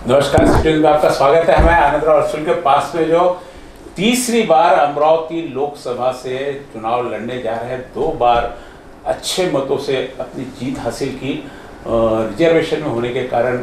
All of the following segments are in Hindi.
नमस्कार, सिटी न्यूज़ में आपका स्वागत है। हमें आनंदराव अरसुल के पास में जो तीसरी बार अमरावती लोकसभा से चुनाव लड़ने जा रहे हैं, 2 बार अच्छे मतों से अपनी जीत हासिल की। रिजर्वेशन में होने के कारण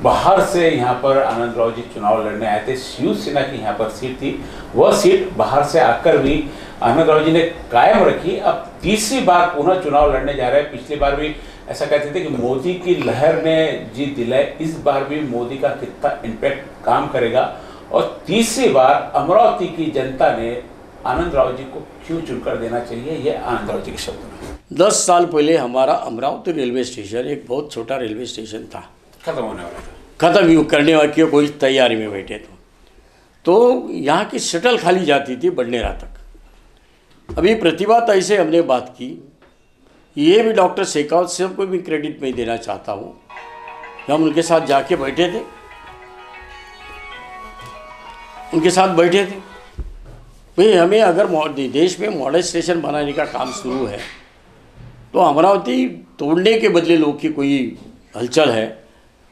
बाहर से यहाँ पर आनंदराव जी चुनाव लड़ने आए थे। शिवसेना की यहाँ पर सीट थी, वह सीट बाहर से आकर भी आनंदराव जी ने कायम रखी। अब तीसरी बार पुनः चुनाव लड़ने जा रहे हैं। पिछली बार भी ऐसा कहते थे कि मोदी की लहर ने जीत दिलाई, इस बार भी मोदी का कितना इम्पैक्ट काम करेगा और तीसरी बार अमरावती की जनता ने आनंदराव जी को क्यों चुनकर देना चाहिए, ये आनंदराव जी के शब्द में। 10 साल पहले हमारा अमरावती रेलवे स्टेशन एक बहुत छोटा रेलवे स्टेशन था, खत्म होने वाला था, खत्म करने वाली कोई तैयारी में बैठे तो यहाँ की शटल खाली जाती थी बडनेरा तक। अभी प्रतिभा ताई से हमने बात की, ये भी डॉक्टर शेखावत साहब को भी क्रेडिट मैं देना चाहता हूँ। हम उनके साथ जाके बैठे थे, भाई हमें अगर देश में मॉडल स्टेशन बनाने का काम शुरू है तो अमरावती तोड़ने के बदले लोग की कोई हलचल है,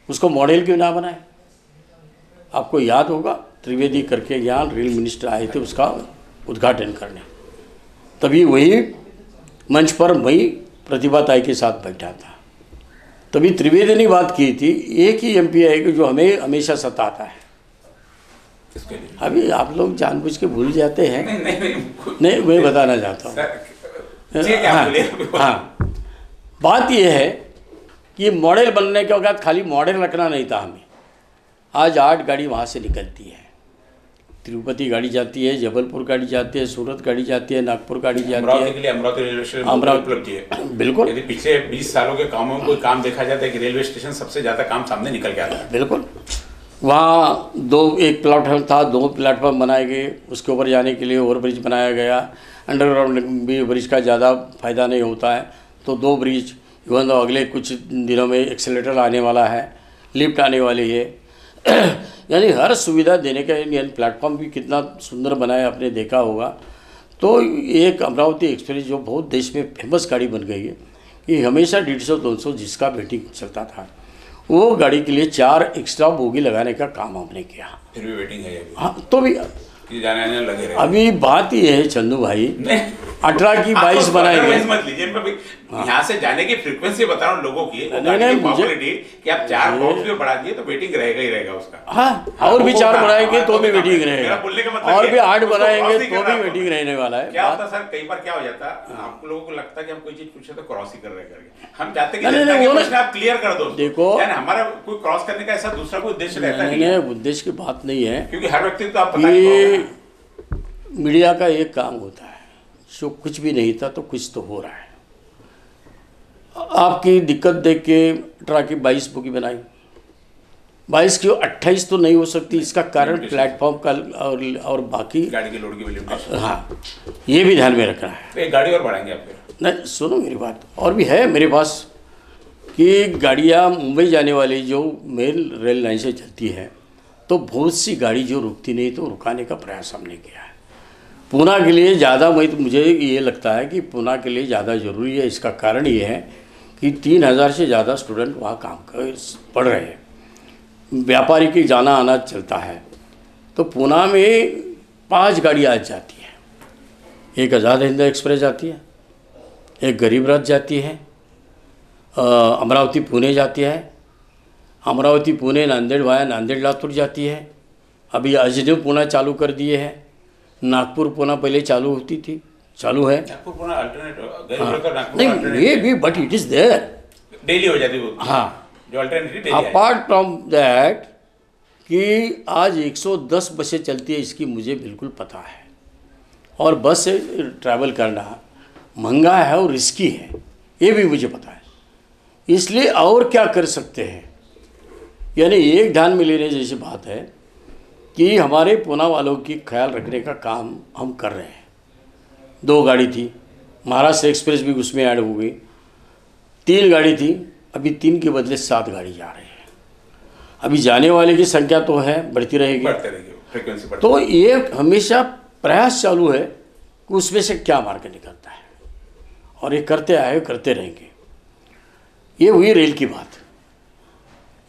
उसको मॉडल क्यों ना बनाए। आपको याद होगा त्रिवेदी करके यहाँ रेल मिनिस्टर आए थे उसका उद्घाटन करने, तभी वही मंच पर मैं प्रतिभा ताई के साथ बैठा था। तभी त्रिवेदी ने बात की थी, एक ही एमपी है कि जो हमें हमेशा सताता है। अभी आप लोग जानबूझ के भूल जाते हैं। नहीं, मैं बताना चाहता हूँ। हाँ, बात यह है कि मॉडल बनने के वक्त खाली मॉडल रखना नहीं था हमें। आज 8 गाड़ी वहाँ से निकलती है, तिरुपति गाड़ी जाती है, जबलपुर गाड़ी जाती है, सूरत गाड़ी जाती है, नागपुर गाड़ी जाती है। अमरावती के लिए अमरावती रेलवे स्टेशन उपलब्धि है, बिल्कुल। यदि पिछले 20 सालों के कामों में कोई काम देखा जाता है कि रेलवे स्टेशन सबसे ज़्यादा काम सामने निकल के आता है। बिल्कुल, वहाँ एक प्लेटफॉर्म था, 2 प्लेटफॉर्म बनाए गए, उसके ऊपर जाने के लिए ओवरब्रिज बनाया गया। अंडरग्राउंड भी ब्रिज का ज़्यादा फायदा नहीं होता है, तो 2 ब्रिज, इवन तो अगले कुछ दिनों में एक्सेलेटर आने वाला है, लिफ्ट आने वाली है। यानी हर सुविधा देने का प्लेटफॉर्म भी कितना सुंदर बनाया, आपने देखा होगा। तो एक अमरावती एक्सप्रेस जो बहुत देश में फेमस गाड़ी बन गई है कि हमेशा 150-200 जिसका वेटिंग चलता था, वो गाड़ी के लिए 4 एक्स्ट्रा बोगी लगाने का काम हमने किया। फिर भी वेटिंग है अभी। हाँ, तो भी जाने आने लगे रहे। अभी बात ये है चंदू भाई, 18 की 22 बनाएंगे। मत लीजिए, यहाँ से जाने की फ्रीक्वेंसी बता रहा हूँ लोगों की, मुझे कि आप 4 बॉक्स भी बढ़ा दिए तो वेटिंग रहेगा ही रहेगा उसका। हाँ, और भी 4 बनाएंगे तो भी वेटिंग रहेगा, और भी 8 बनाएंगे तो भी वेटिंग रहने वाला है। क्या होता सर, कई बार क्या हो जाता है, आप लोगों को लगता है कि हम कोई चीज पूछे तो क्रॉस ही कर रहे करके, हम चाहते हैं कि आप क्लियर कर दो। देखो, हमारा कोई क्रॉस करने का ऐसा दूसरा कोई उद्देश्य रहता है, उद्देश्य की बात नहीं है, क्योंकि हर व्यक्ति तो आप पता नहीं। मीडिया का एक काम होता है, जो कुछ भी नहीं था तो कुछ तो हो रहा है। आपकी दिक्कत देख के 18 की 22 बोगी बनाई, 22 की 28 तो नहीं हो सकती। इसका कारण प्लेटफॉर्म का और बाकी गाड़ी के लोड की लिमिटेशन। हाँ, ये भी ध्यान में रखना है। तो एक गाड़ी और बढ़ाएंगे आप फिर? नहीं, सुनो मेरी बात, और भी है मेरे पास कि गाड़ियाँ मुंबई जाने वाली जो मेन रेल लाइन से चलती है, तो बहुत सी गाड़ी जो रुकती नहीं तो रुकाने का प्रयास हमने किया है। पूना के लिए ज़्यादा, मुझे ये लगता है कि पूना के लिए ज़्यादा ज़रूरी है। इसका कारण ये है कि 3000 से ज़्यादा स्टूडेंट वहाँ काम पढ़ रहे हैं, व्यापारी की जाना आना चलता है। तो पूना में 5 गाड़ी आज जाती है। एक आज़ाद हिंद एक्सप्रेस जाती है, एक गरीब रथ जाती है, अमरावती पुणे जाती है, अमरावती पुणे नांदेड़ वाया नांदेड़ लातूर जाती है। अभी अजनू पुणे चालू कर दिए हैं, नागपुर पुणे पहले चालू होती थी, चालू है। नागपुर पुणे अल्टरनेट नहीं, ये भी, but it is there, daily हो जाती है। हाँ, जो अल्टरनेटिव अपार्ट फ्रॉम दैट कि आज 110 बसें चलती है, इसकी मुझे बिल्कुल पता है। और बस से ट्रैवल करना महंगा है और रिस्की है, ये भी मुझे पता है। इसलिए और क्या कर सकते हैं, यानी एक ध्यान में लेने जैसी बात है कि हमारे पूना वालों की ख्याल रखने का काम हम कर रहे हैं। 2 गाड़ी थी, महाराष्ट्र एक्सप्रेस भी उसमें ऐड हो गई। 3 गाड़ी थी, अभी 3 के बदले 7 गाड़ी जा रही है। अभी जाने वाले की संख्या तो है, बढ़ती रहेगी, फ्रीक्वेंसी बढ़ती। तो ये हमेशा प्रयास चालू है कि उसमें से क्या मार्ग निकलता है, और ये करते आए, करते रहेंगे। ये हुई रेल की बात।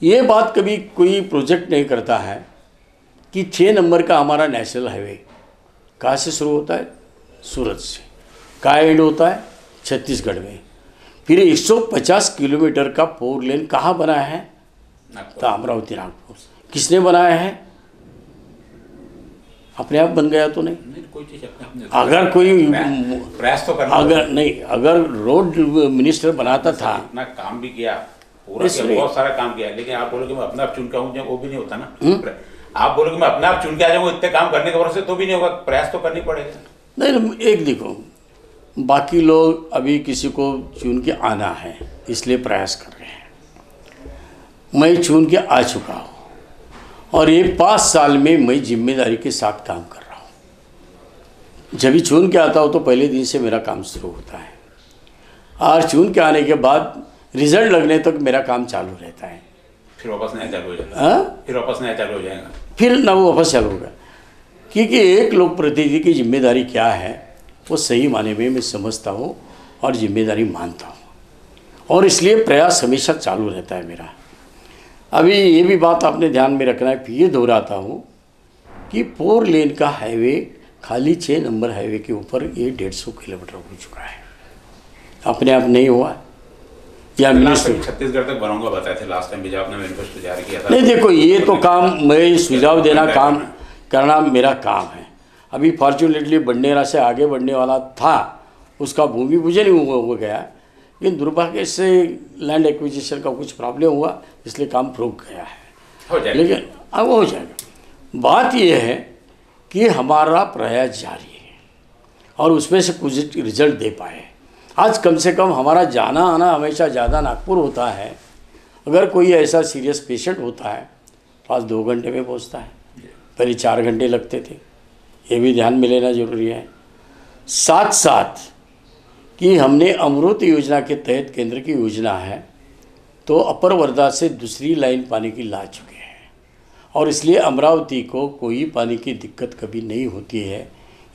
ये बात कभी कोई प्रोजेक्ट नहीं करता है कि 6 नंबर का हमारा नेशनल हाईवे कहाँ से शुरू होता है? सूरत से। कहाँ एंड होता है? छत्तीसगढ़ में। फिर 150 किलोमीटर का 4 लेन कहाँ बनाया है? तो अमरावती नागपुर। किसने बनाया है? अपने आप बन गया तो नहीं, कोई चीज़ अपने अगर कोई प्रयास तो करना, अगर रोड मिनिस्टर बनाता था, इतना काम भी किया, पूरा किया, बहुत सारा काम किया, लेकिन आप बोलो कि मैं अपने आप चुन के आऊँ, वो भी नहीं होता ना। आप बोलो कि मैं अपने आप चुन के आ जाऊँ, इतने काम करने के भरोसे तो भी नहीं होगा, प्रयास तो करनी पड़ेगा। नहीं, एक देखो, बाकी लोग अभी किसी को चुन के आना है इसलिए प्रयास कर रहे हैं। मैं चुन के आ चुका हूँ और ये 5 साल में मैं जिम्मेदारी के साथ काम कर रहा हूँ। जब भी चुन के आता हूँ तो पहले दिन से मेरा काम शुरू होता है और चुन के आने के बाद रिजल्ट लगने तक मेरा काम चालू रहता है। फिर वापस नया चालू हो जाएगा। फिर वापस नया चालू हो जाएगा। फिर ना वो वापस चालू होगा, क्योंकि एक लोक प्रतिनिधि की जिम्मेदारी क्या है वो सही माने में मैं समझता हूँ और जिम्मेदारी मानता हूँ, और इसलिए प्रयास हमेशा चालू रहता है मेरा। अभी ये भी बात आपने ध्यान में रखना है, फिर ये दोहराता हूँ कि 4 लेन का हाईवे खाली 6 नंबर हाईवे के ऊपर ये 150 किलोमीटर हो चुका है। अपने आप नहीं हुआ या मिनिस्टर छत्तीसगढ़ तक बनाऊंगा बताए थे लास्ट टाइम भी जब आपने मैनिफेस्टो जारी किया था। नहीं, देखो ये तो काम, मैं सुझाव देना काम करना मेरा काम है। अभी फॉर्चुनेटली बंडेरा से आगे बढ़ने वाला था, उसका भूमि पूजन ही हो गया, लेकिन दुर्भाग्य से लैंड एक्विजिशन का कुछ प्रॉब्लम हुआ इसलिए काम रुक गया है। हो जाएगा, लेकिन अब हो जाएगा। बात यह है कि हमारा प्रयास जारी है और उसमें से कुछ रिजल्ट दे पाए। आज कम से कम हमारा जाना आना हमेशा ज़्यादा नागपुर होता है। अगर कोई ऐसा सीरियस पेशेंट होता है तो आज 2 घंटे में पहुंचता है, पहले 4 घंटे लगते थे। ये भी ध्यान में लेना जरूरी है। साथ साथ कि हमने अमृत योजना के तहत केंद्र की योजना है तो अपर वर्धा से दूसरी लाइन पानी की ला चुके हैं और इसलिए अमरावती को कोई पानी की दिक्कत कभी नहीं होती है।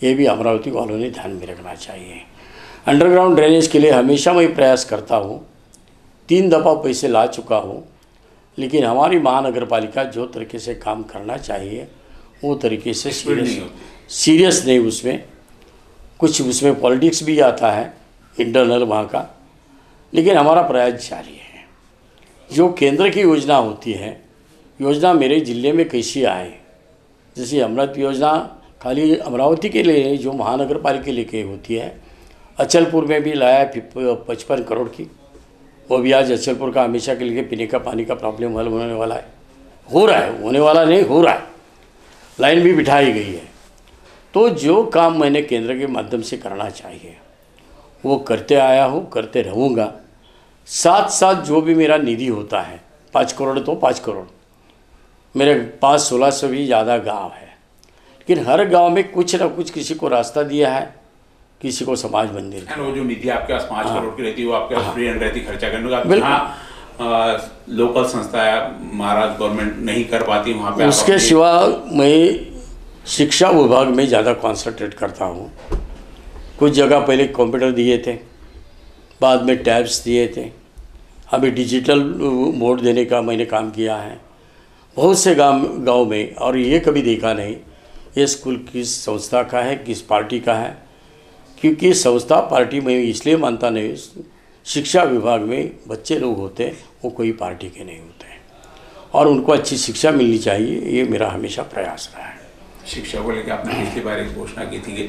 ये भी अमरावती वालों ने ध्यान में रखना चाहिए। अंडरग्राउंड ड्रेनेज के लिए हमेशा मैं प्रयास करता हूँ, 3 दफ़ा पैसे ला चुका हूँ, लेकिन हमारी महानगर पालिका जो तरीके से काम करना चाहिए वो तरीके से सीरियस नहीं, उसमें कुछ उसमें पॉलिटिक्स भी आता है इंटरनल वहाँ का, लेकिन हमारा प्रयास जारी है। जो केंद्र की योजना होती है, योजना मेरे ज़िले में कैसी आए, जैसे अमृत योजना खाली अमरावती के लिए जो महानगर पालिका के लिए होती है, अचलपुर में भी लाया 55 करोड़ की, वो भी आज अचलपुर का हमेशा के लिए पीने का पानी का प्रॉब्लम हल होने वाला है, हो रहा है, होने वाला नहीं हो रहा है, लाइन भी बिठाई गई है। तो जो काम मैंने केंद्र के माध्यम से करना चाहिए वो करते आया हूँ, करते रहूँगा। साथ साथ जो भी मेरा निधि होता है, 5 करोड़ तो 5 करोड़, मेरे पास 1600 भी ज़्यादा गांव है, लेकिन हर गांव में कुछ ना कुछ किसी को रास्ता दिया है, किसी को समाज मंदिर। वो जो निधि आपके पास 5 करोड़ की रहती है वो आपके पास फ्री एंड रहती खर्चा करने का। हाँ, लोकल संस्था महाराज गवर्नमेंट नहीं कर पाती वहाँ पे। उसके सिवा मैं शिक्षा विभाग में ज़्यादा कॉन्सेंट्रेट करता हूँ। कुछ जगह पहले कंप्यूटर दिए थे, बाद में टैब्स दिए थे, अभी डिजिटल मोड देने का मैंने काम किया है बहुत से गांव में। और ये कभी देखा नहीं ये स्कूल किस संस्था का है, किस पार्टी का है, क्योंकि संस्था पार्टी में इसलिए मानता नहीं, शिक्षा विभाग में बच्चे लोग होते हैं वो कोई पार्टी के नहीं होते हैं और उनको अच्छी शिक्षा मिलनी चाहिए, ये मेरा हमेशा प्रयास रहा है। शिक्षा को लेकर आपने पिछली बार एक घोषणा की थी कि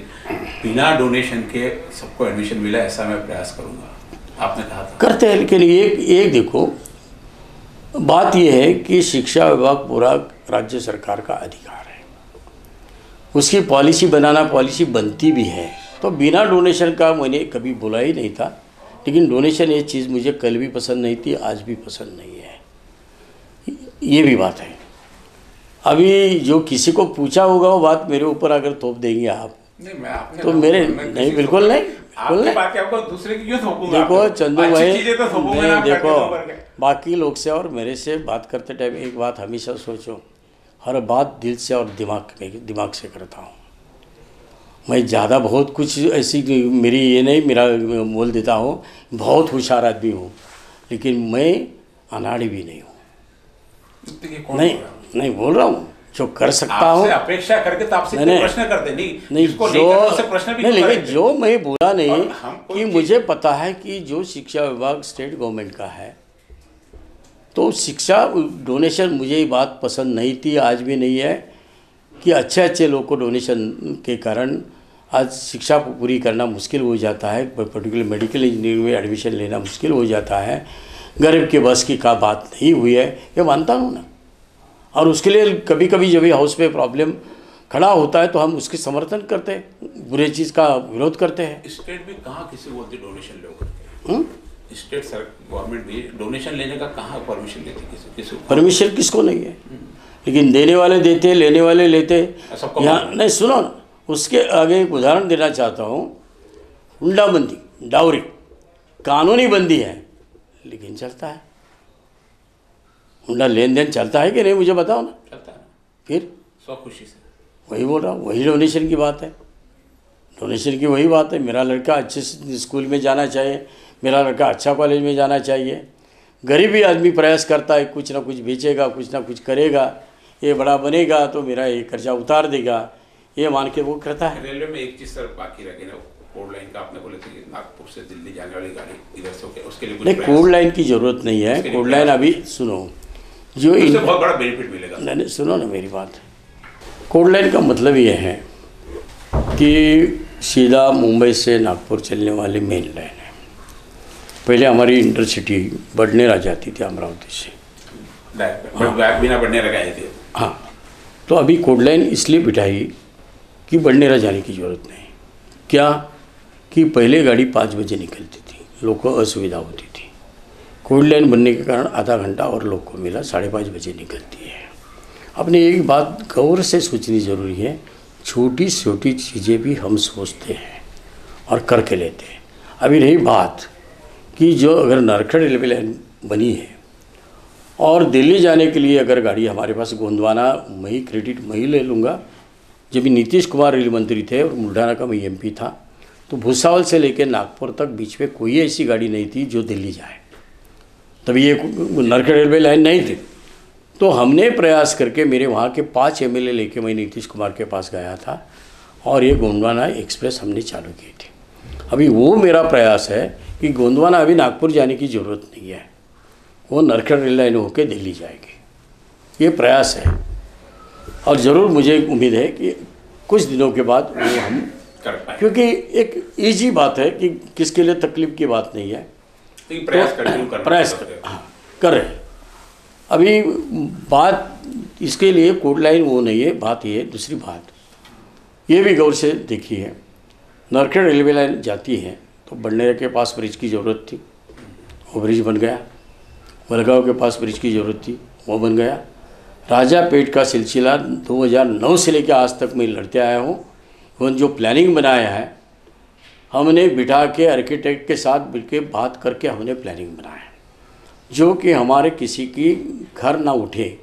बिना डोनेशन के सबको एडमिशन मिला, ऐसा मैं प्रयास करूंगा, आपने कहा था। करते हैं, लेकिन एक देखो बात यह है कि शिक्षा विभाग पूरा राज्य सरकार का अधिकार है, उसकी पॉलिसी बनाना, पॉलिसी बनती भी है, तो बिना डोनेशन का मैंने कभी बोला ही नहीं था। लेकिन डोनेशन ये चीज़ मुझे कल भी पसंद नहीं थी, आज भी पसंद नहीं है, ये भी बात है। अभी जो किसी को पूछा होगा वो बात मेरे ऊपर अगर थोप देंगे आप, नहीं, तो मेरे नहीं, बिल्कुल नहीं, आपको दूसरे की क्यों थोपूंगा? देखो चंदू भाई, नहीं, देखो बाकी लोग से और मेरे से बात करते टाइम एक बात हमेशा सोचो, हर बात दिल से और दिमाग से करता हूँ मैं। ज़्यादा बहुत कुछ ऐसी मेरी ये नहीं, मेरा मोल देता हूँ, बहुत होशियार आदमी हूँ, लेकिन मैं अनाड़ी भी नहीं हूँ। नहीं बोल रहा हूँ जो कर सकता हूँ। अपेक्षा करके तो आपसे प्रश्न करते नहीं जो प्रश्न भी नहीं, लेकिन जो मैं बोला नहीं कि मुझे पता है कि जो शिक्षा विभाग स्टेट गवर्नमेंट का है, तो शिक्षा डोनेशन मुझे ये बात पसंद नहीं थी, आज भी नहीं है, कि अच्छे अच्छे लोग को डोनेशन के कारण आज शिक्षा पूरी करना मुश्किल हो जाता है, पर्टिकुलर मेडिकल इंजीनियरिंग में एडमिशन लेना मुश्किल हो जाता है। गरीब के बस की का बात नहीं हुई है, ये मानता हूँ ना। और उसके लिए कभी कभी जब भी हाउस में प्रॉब्लम खड़ा होता है तो हम उसके समर्थन करते हैं, बुरे चीज़ का विरोध करते हैं। स्टेट भी कहाँ किसी बोलते डोनेशन लो, स्टेट सर गवर्नमेंट भी डोनेशन लेने का कहाँ परमिशन लेती, किसी परमिशन किसको नहीं है, लेकिन देने वाले देते, लेने वाले लेते। यहाँ नहीं, सुनो ना, उसके आगे एक उदाहरण देना चाहता हूँ। हुंडाबंदी, डाउरी कानूनी बंदी है, लेकिन चलता है। हुंडा लेन देन चलता है कि नहीं, मुझे बताओ ना। चलता है फिर खुशी से वही बोल रहा हूँ, वही डोनेशन की बात है। डोनेशन की वही बात है। मेरा लड़का अच्छे स्कूल में जाना चाहिए, मेरा लड़का अच्छा कॉलेज में जाना चाहिए। गरीब ही आदमी प्रयास करता है, कुछ ना कुछ बेचेगा, कुछ ना कुछ करेगा, ये बड़ा बनेगा तो मेरा ये कर्जा उतार देगा, ये मान के वो करता है। रेलवे में एक चीज़ सर बाकी रह गई ना, कोड लाइन का आपने बोले थे कि नागपुर से दिल्ली जाने वाली गाड़ी इधर से उसके लिए नहीं, कोड लाइन की ज़रूरत नहीं है। कोड लाइन अभी सुनो, जो बहुत बड़ा बेनिफिट मिलेगा। नहीं, सुनो ना मेरी बात। कोड लाइन का मतलब ये है कि सीधा मुंबई से नागपुर चलने वाली मेन लाइन है। पहले हमारी इंटरसिटी बडनेरा जाती थी अमरावती से, बिना बडनेरा गए थे। हाँ, तो अभी कोड लाइन इसलिए बिठाई कि बडनेरा जाने की ज़रूरत नहीं। क्या कि पहले गाड़ी 5 बजे निकलती थी, लोग को असुविधा होती थी। कोड लाइन बनने के कारण आधा घंटा और लोग को मिला, 5:30 बजे निकलती है। अपने एक बात गौर से सोचनी ज़रूरी है, छोटी छोटी चीज़ें भी हम सोचते हैं और करके लेते हैं। अभी रही बात कि जो अगर नरखड़ रेलवे लाइन बनी है और दिल्ली जाने के लिए अगर गाड़ी हमारे पास गोंदवाना, मैं क्रेडिट मैं ही ले लूँगा, जब भी नीतीश कुमार रेल मंत्री थे और बुल्ढाना का मैं एमपी था, तो भुसावल से लेकर नागपुर तक बीच में कोई ऐसी गाड़ी नहीं थी जो दिल्ली जाए। तभी ये नरखड़ रेलवे लाइन नहीं थी, तो हमने प्रयास करके मेरे वहाँ के 5 एमएलए लेके मैं नीतीश कुमार के पास गया था और ये गोंडवाना एक्सप्रेस हमने चालू की थी। अभी वो मेरा प्रयास है कि गोंडवाना अभी नागपुर जाने की ज़रूरत नहीं है, वो नरखड़ रेल लाइन होकर दिल्ली जाएगी। ये प्रयास है और ज़रूर मुझे उम्मीद है कि कुछ दिनों के बाद वो हम कर पाएंगे, क्योंकि एक ईजी बात है कि किसके लिए तकलीफ की बात नहीं है। तो प्रयास कर रहे हैं। अभी बात इसके लिए कोड लाइन वो नहीं है, बात ये है। दूसरी बात ये भी गौर से देखी है, नरखड़ रेलवे लाइन जाती है तो बडनेरा के पास ब्रिज की ज़रूरत थी, वो ब्रिज बन गया। वलगांव के पास ब्रिज की ज़रूरत थी, वो बन गया। राजापेट का सिलसिला 2009 से लेकर आज तक मैं लड़ते आया हूँ। वो जो प्लानिंग बनाया है, हमने बिठा के आर्किटेक्ट के साथ मिलकर बात करके हमने प्लानिंग बनाया, जो कि हमारे किसी की घर ना उठे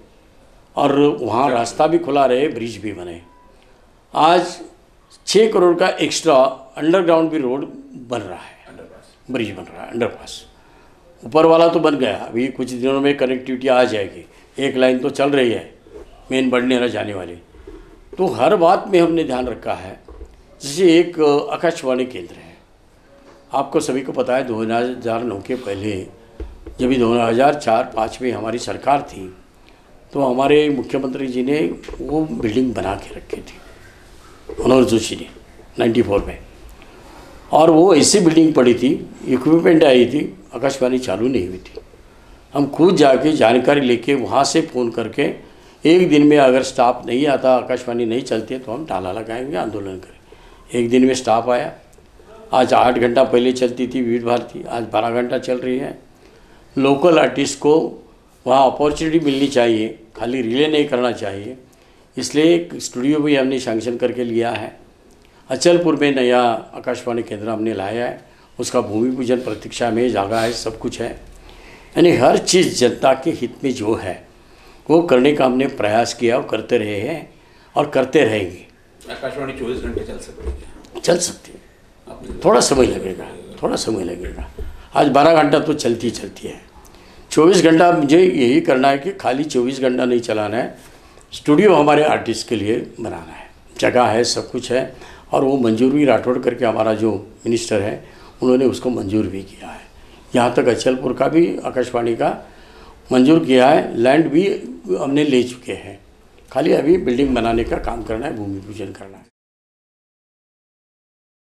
और वहाँ रास्ता भी खुला रहे, ब्रिज भी बने। आज 6 करोड़ का एक्स्ट्रा अंडरग्राउंड भी रोड बन रहा है, ब्रिज बन रहा है, अंडरपास। ऊपर वाला तो बन गया, अभी कुछ दिनों में कनेक्टिविटी आ जाएगी। एक लाइन तो चल रही है मेन बडनेरा जाने वाली। तो हर बात में हमने ध्यान रखा है। जैसे एक आकाशवाणी केंद्र है, आपको सभी को पता है 2009 के पहले जब भी 2004-05 में हमारी सरकार थी, तो हमारे मुख्यमंत्री जी ने वो बिल्डिंग बना के रखी थी, मनोहर जोशी ने 94 में। और वो ऐसी बिल्डिंग पड़ी थी, इक्विपमेंट आई थी, आकाशवाणी चालू नहीं हुई थी। हम खुद जाके जानकारी लेके वहाँ से फ़ोन करके, एक दिन में अगर स्टाफ नहीं आता, आकाशवाणी नहीं चलती है, तो हम ताला लगाएंगे, आंदोलन करें। एक दिन में स्टाफ आया। आज 8 घंटा पहले चलती थी विविध भारती, आज 12 घंटा चल रही है। लोकल आर्टिस्ट को वहाँ अपॉर्चुनिटी मिलनी चाहिए, खाली रिले नहीं करना चाहिए। इसलिए एक स्टूडियो भी हमने सैंक्शन करके लिया है। अचलपुर में नया आकाशवाणी केंद्र हमने लाया है, उसका भूमि पूजन प्रतीक्षा में जगह है, सब कुछ है। यानी हर चीज़ जनता के हित में जो है वो करने का हमने प्रयास किया और करते रहे हैं और करते रहेंगे। आकाशवाणी 24 घंटे चल सकती है, थोड़ा समय लगेगा, थोड़ा समय लगेगा। आज 12 घंटा तो चलती है। 24 घंटा मुझे यही करना है कि खाली 24 घंटा नहीं चलाना है, स्टूडियो हमारे आर्टिस्ट के लिए बनाना है, जगह है, सब कुछ है। और वो मंजूर भी राठौड़ करके हमारा जो मिनिस्टर है उन्होंने उसको मंजूर भी किया है। यहाँ तक अचलपुर का भी आकाशवाणी का मंजूर किया है, लैंड भी हमने ले चुके हैं, खाली अभी बिल्डिंग बनाने का काम करना है, भूमि पूजन करना है।